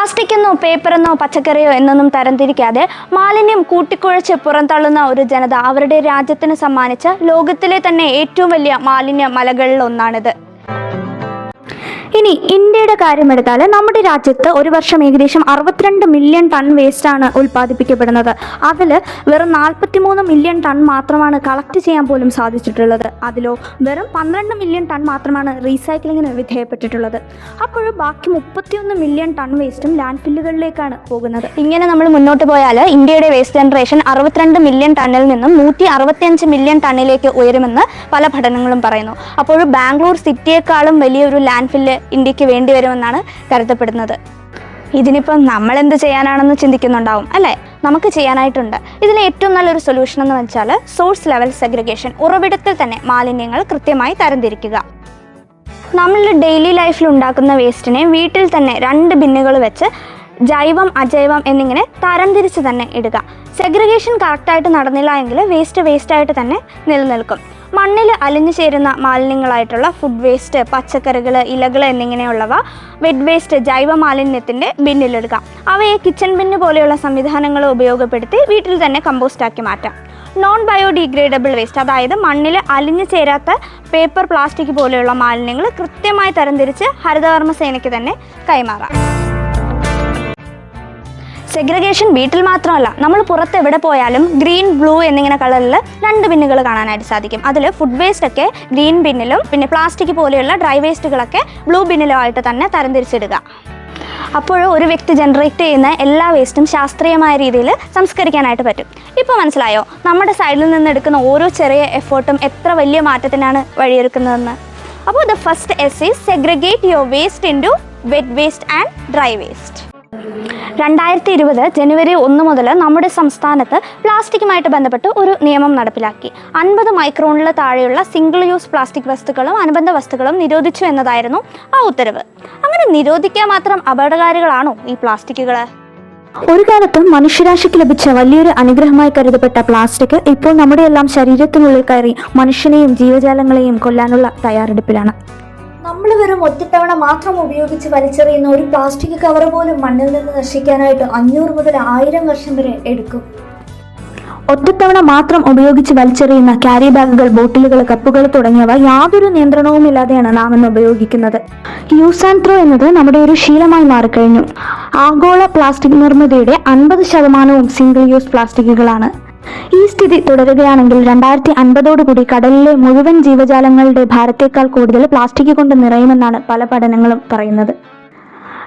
Plastic എന്നോ പേപ്പറെന്നോ പച്ചക്കറിയോ എന്നൊന്നും തരംതിരിക്കാതെ മാലിന്യം കൂട്ടിക്കുഴച്ച് പുറന്തള്ളുന്ന ഒരു ജനത അവരുടെ രാജ്യത്തിന് സമ്മാനിച്ച ലോകത്തിലെ തന്നെ ഏറ്റവും വലിയ മാലിന്യ മലകളിൽ ഒന്നാണിത്. ഇനി ഇന്ത്യയുടെ കാര്യമെടുത്താൽ നമ്മുടെ രാജ്യത്ത് ഒരു വർഷം ഏകദേശം 62 മില്യൺ ടൺ വേസ്റ്റാണ് ഉൽപ്പാദിപ്പിക്കപ്പെടുന്നത്. അതിൽ വെറും 43 മില്യൺ ടൺ മാത്രമാണ് കളക്ട് ചെയ്യാൻ പോലും സാധിച്ചിട്ടുള്ളത്. അതിലോ വെറും 12 മില്യൺ ടൺ മാത്രമാണ് റീസൈക്ലിങ്ങിന് വിധേയപ്പെട്ടിട്ടുള്ളത്. അപ്പോൾ ബാക്കി 31 മില്യൺ ടൺ വേസ്റ്റും ലാൻഡ് ഫില്ലുകളിലേക്കാണ് പോകുന്നത്. ഇങ്ങനെ നമ്മൾ മുന്നോട്ട് പോയാൽ ഇന്ത്യയുടെ വേസ്റ്റ് ജനറേഷൻ 62 മില്യൺ ടണ്ണിൽ നിന്നും 165 മില്യൺ ടണ്ണിലേക്ക് ഉയരുമെന്ന് പല പഠനങ്ങളും പറയുന്നു. അപ്പോൾ ബാംഗ്ലൂർ സിറ്റിയേക്കാളും വലിയൊരു ലാൻഡ് ഫില്ല് ഇന്ത്യക്ക് വേണ്ടി വരുമെന്നാണ് കരുതപ്പെടുന്നത്. ഇതിനിപ്പം നമ്മൾ എന്ത് ചെയ്യാനാണെന്ന് ചിന്തിക്കുന്നുണ്ടാവും അല്ലേ? നമുക്ക് ചെയ്യാനായിട്ടുണ്ട്. ഇതിന് ഏറ്റവും നല്ലൊരു സൊല്യൂഷൻ എന്ന് വെച്ചാൽ സോഴ്സ് ലെവൽ സെഗ്രിഗേഷൻ. ഉറവിടത്തിൽ തന്നെ മാലിന്യങ്ങൾ കൃത്യമായി തരംതിരിക്കുക. നമ്മളുടെ ഡെയിലി ലൈഫിൽ ഉണ്ടാക്കുന്ന വേസ്റ്റിനെ വീട്ടിൽ തന്നെ 2 ബിന്നുകൾ വെച്ച് ജൈവം അജൈവം എന്നിങ്ങനെ തരംതിരിച്ച് തന്നെ ഇടുക. സെഗ്രിഗേഷൻ കറക്റ്റായിട്ട് നടന്നില്ല എങ്കിൽ വേസ്റ്റായിട്ട് തന്നെ നിലനിൽക്കും. മണ്ണിൽ അലിഞ്ഞു ചേരുന്ന മാലിന്യങ്ങളായിട്ടുള്ള ഫുഡ് വേസ്റ്റ്, പച്ചക്കറികൾ, ഇലകൾ എന്നിങ്ങനെയുള്ളവ വെറ്റ് വേസ്റ്റ് ജൈവ മാലിന്യത്തിൻ്റെ ബിന്നിലിടുക. അവയെ കിച്ചൺ ബിന്ന് പോലെയുള്ള സംവിധാനങ്ങൾ ഉപയോഗപ്പെടുത്തി വീട്ടിൽ തന്നെ കമ്പോസ്റ്റാക്കി മാറ്റാം. നോൺ ബയോഡിഗ്രേഡബിൾ വേസ്റ്റ്, അതായത് മണ്ണിൽ അലിഞ്ഞു ചേരാത്ത പേപ്പർ, പ്ലാസ്റ്റിക് പോലെയുള്ള മാലിന്യങ്ങൾ കൃത്യമായി തരംതിരിച്ച് ഹരിതകർമ്മസേനയ്ക്ക് തന്നെ കൈമാറാം. സെഗ്രിഗേഷൻ വീട്ടിൽ മാത്രമല്ല, നമ്മൾ പുറത്ത് എവിടെ പോയാലും ഗ്രീൻ, ബ്ലൂ എന്നിങ്ങനെ കളറിൽ 2 ബിന്നുകൾ കാണാനായിട്ട് സാധിക്കും. അതിൽ ഫുഡ് വേസ്റ്റ് ഒക്കെ ഗ്രീൻ ബിന്നിലും പിന്നെ പ്ലാസ്റ്റിക് പോലെയുള്ള ഡ്രൈ വേസ്റ്റുകളൊക്കെ ബ്ലൂ ബിന്നിലും ആയിട്ട് തന്നെ തരംതിരിച്ചിടുക. അപ്പോൾ ഒരു വ്യക്തി ജനറേറ്റ് ചെയ്യുന്ന എല്ലാ വേസ്റ്റും ശാസ്ത്രീയമായ രീതിയിൽ സംസ്കരിക്കാനായിട്ട് പറ്റും. ഇപ്പോൾ മനസ്സിലായോ നമ്മുടെ സൈഡിൽ നിന്ന് എടുക്കുന്ന ഓരോ ചെറിയ എഫേർട്ടും എത്ര വലിയ മാറ്റത്തിനാണ് വഴിയൊരുക്കുന്നതെന്ന്? അപ്പോൾ the first S is segregate your waste into wet waste and dry waste. 2020 ജനുവരി 1 മുതൽ നമ്മുടെ സംസ്ഥാനത്ത് പ്ലാസ്റ്റിക്കുമായിട്ട് ബന്ധപ്പെട്ട് ഒരു നിയമം നടപ്പിലാക്കി. 50 മൈക്രോണിൽ താഴെയുള്ള സിംഗിൾ യൂസ് പ്ലാസ്റ്റിക് വസ്തുക്കളും അനുബന്ധ വസ്തുക്കളും നിരോധിച്ചു എന്നതായിരുന്നു ആ ഉത്തരവ്. അങ്ങനെ നിരോധിക്കാൻ മാത്രം അപകടകാരികളാണോ ഈ പ്ലാസ്റ്റിക്കുകൾ? ഒരു കാലത്ത് മനുഷ്യരാശിക്ക് ലഭിച്ച വലിയൊരു അനുഗ്രഹമായി കരുതപ്പെട്ട പ്ലാസ്റ്റിക് ഇപ്പോൾ നമ്മുടെ എല്ലാം ശരീരത്തിനുള്ളിൽ കയറി മനുഷ്യനെയും ജീവജാലങ്ങളെയും കൊല്ലാനുള്ള തയ്യാറെടുപ്പിലാണ്. നമ്മൾ വെറും ഒറ്റത്തവണ മാത്രം ഉപയോഗിച്ച് വലിച്ചെറിയുന്ന ഒരു പ്ലാസ്റ്റിക് കവർ പോലും മണ്ണിൽ നിന്ന് നശിക്കാനായിട്ട് 500 മുതൽ 1000 വർഷം വരെ എടുക്കും. ഒറ്റത്തവണ മാത്രം ഉപയോഗിച്ച് വലിച്ചെറിയുന്ന ക്യാരി ബാഗുകൾ, ബോട്ടിലുകൾ, കപ്പുകൾ തുടങ്ങിയവ യാതൊരു നിയന്ത്രണവുമില്ലാതെയാണ് നാം ഇന്ന് ഉപയോഗിക്കുന്നത്. യൂസ് ആൻഡ് ത്രോ എന്നത് നമ്മുടെ ഒരു ശീലമായി മാറിക്കഴിഞ്ഞു. ആഗോള പ്ലാസ്റ്റിക് നിർമ്മിതിയുടെ 50% സിംഗിൾ യൂസ് പ്ലാസ്റ്റിക്കുകളാണ്. ഈ സ്ഥിതി തുടരുകയാണെങ്കിൽ 2050 കടലിലെ മുഴുവൻ ജീവജാലങ്ങളുടെ ഭാരത്തേക്കാൾ കൂടുതൽ പ്ലാസ്റ്റിക് കൊണ്ട് നിറയുമെന്നാണ് പല പഠനങ്ങളും പറയുന്നത്.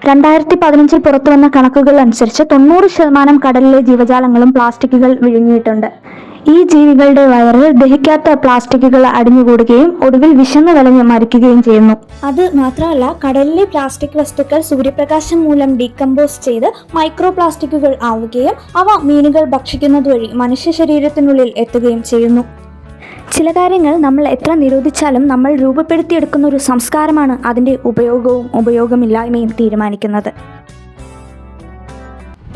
2015 പുറത്തുവന്ന കണക്കുകൾ അനുസരിച്ച് 90% കടലിലെ ജീവജാലങ്ങളും പ്ലാസ്റ്റിക്കുകൾ വിഴുങ്ങിയിട്ടുണ്ട്. ഈ ജീവികളുടെ വയറിൽ ദഹിക്കാത്ത പ്ലാസ്റ്റിക്കുകൾ അടിഞ്ഞുകൂടുകയും ഒടുവിൽ വിശന്നു വലഞ്ഞ് മരിക്കുകയും ചെയ്യുന്നു. അത് മാത്രമല്ല, കടലിലെ പ്ലാസ്റ്റിക് വസ്തുക്കൾ സൂര്യപ്രകാശം മൂലം ഡീകമ്പോസ് ചെയ്ത് മൈക്രോ പ്ലാസ്റ്റിക്കുകൾ ആവുകയും അവ മീനുകൾ ഭക്ഷിക്കുന്നത് വഴി മനുഷ്യ ശരീരത്തിനുള്ളിൽ എത്തുകയും ചെയ്യുന്നു. ചില കാര്യങ്ങൾ നമ്മൾ എത്ര നിരോധിച്ചാലും നമ്മൾ രൂപപ്പെടുത്തിയെടുക്കുന്ന ഒരു സംസ്കാരമാണ് അതിൻ്റെ ഉപയോഗവും ഉപയോഗമില്ലായ്മയും തീരുമാനിക്കുന്നത്.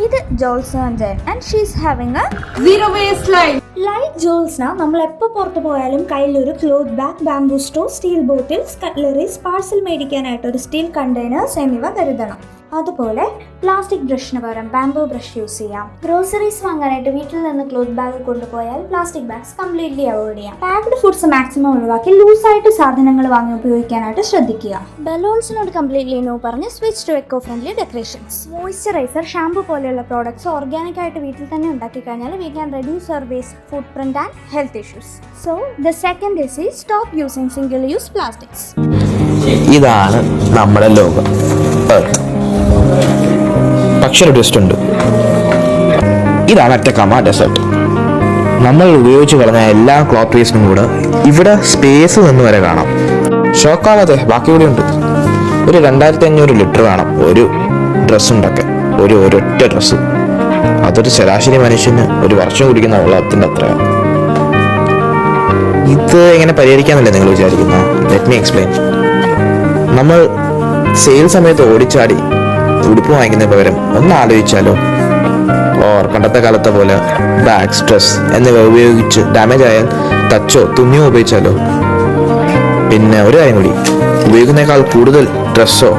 ഇത് Jyotsna Jayan and she's having A zero waste life. Like Jyotsna നമ്മൾ എപ്പോൾ പുറത്തു പോയാലും കയ്യിലൊരു cloth bag, bamboo straw, steel bottles, cutleries, parcel മേടിക്കാനായിട്ട് ഒരു സ്റ്റീൽ കണ്ടെയ്നേഴ്സ് എന്നിവ കരുതണം. അതുപോലെ പ്ലാസ്റ്റിക് ബ്രഷിന് പകരം ബാംബൂ ബ്രഷ് യൂസ് ചെയ്യാം. ഗ്രോസറീസ് വാങ്ങാനായിട്ട് വീട്ടിൽ നിന്ന് ക്ലോത്ത് ബാഗ് കൊണ്ടുപോയാൽ പ്ലാസ്റ്റിക് ബാഗ്സ് കംപ്ലീറ്റ്ലി അവോയ്ഡ് ചെയ്യാം. പാക്ഡ് ഫുഡ്സ് മാക്സിമം ഒഴിവാക്കി ലൂസായിട്ട് സാധനങ്ങൾ വാങ്ങി ഉപയോഗിക്കാനായിട്ട് ശ്രദ്ധിക്കുക. ബലൂൺസിനോട് കംപ്ലീറ്റ്ലി നോ പറഞ്ഞ് switch to eco friendly decorations. Moisturiser, shampoo പോലെയുള്ള പ്രോഡക്ട്സ് ഓർഗാനിക് ആയിട്ട് വീട്ടിൽ തന്നെ ഉണ്ടാക്കി കഴിഞ്ഞാൽ we can reduce our waste foot print and health issues. So the second is stop using single use plastics. ഇതാണ് നമ്മുടെ ലോകം. പക്ഷെ ഒരു ട്വിസ്റ്റ് ഉണ്ട്. ഇതാണ് അറ്റക്കാമ ഡെസേർട്ട്. നമ്മൾ ഉപയോഗിച്ച് കളഞ്ഞ എല്ലാ ക്ലോത്ത് വേസ്റ്റും കൂടെ ഇവിടെ സ്പേസ് നിന്ന് വരെ കാണാം. ഷോക്കാവാതെ ബാക്കി ഇവിടെ ഉണ്ട്. ഒരു 2500 ലിറ്റർ വേണം ഒരു ഡ്രസ്സ് ഉണ്ടാക്കാൻ. ഒരൊറ്റ ഡ്രസ്സ്. അതൊരു ശരാശരി മനുഷ്യന് ഒരു വർഷം കുടിക്കുന്ന വെള്ളത്തിൻ്റെ അത്രയാണ്. ഇത് എങ്ങനെ പരിഹരിക്കാന്നല്ലേ നിങ്ങൾ വിചാരിക്കുന്നത്? Let me explain. നമ്മൾ സെയിൽ സമയത്ത് ഓടിച്ചാടി ഉടുപ്പ് വാങ്ങിക്കുന്നതിന് പകരം ഒന്ന് ആലോചിച്ചാലോ? പണ്ടത്തെ കാലത്തെ പോലെ ബാഗ്, സ്ട്രെസ് എന്നിവ ഉപയോഗിച്ച് ഡാമേജ് ആയാൽ തച്ചോ തുന്നിയോ ഉപയോഗിച്ചാലോ? പിന്നെ ഒരു കാര്യം കൂടി, ഉപയോഗിക്കുന്നതിനേക്കാൾ കൂടുതൽ ഡ്രസ്സോ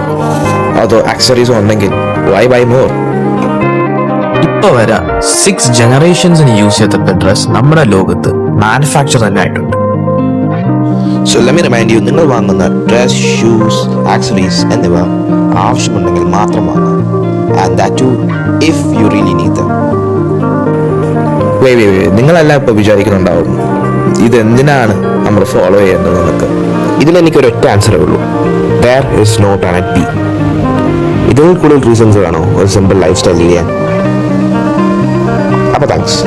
അതോ ആക്സസറീസോ ഉണ്ടെങ്കിൽ Why buy more? ഇപ്പൊ വരെ 6 ജനറേഷൻസിന് യൂസ് ചെയ്യത്തക്ക ഡ്രസ് നമ്മുടെ ലോകത്ത് മാനുഫാക്ചർ തന്നെ ആയിട്ടുണ്ട്. So let me remind you, നിങ്ങൾ വാങ്ങുന്ന ഡ്രസ്, ഷൂസ്, ആക്സസറീസ് എന്നിവ ആവശ്യമുണ്ടെങ്കിൽ മാത്രം വാങ്ങാം. And that too if you really need them. നിങ്ങളെല്ലാം ഇപ്പോൾ വിചാരിക്കുന്നുണ്ടാവും ഇതെന്തിനാണ് നമ്മൾ ഫോളോ ചെയ്യേണ്ടത് എന്നൊക്കെ. ഇതിലെനിക്കൊരു ഒറ്റ ആൻസറേ ഉള്ളൂ. There is no planet B. ഇതിൽ കൂടുതൽ റീസൺസ് വേണോ ഒരു സിമ്പിൾ ലൈഫ് സ്റ്റൈൽ ചെയ്യാൻ? അപ്പോൾ താങ്ക്സ്.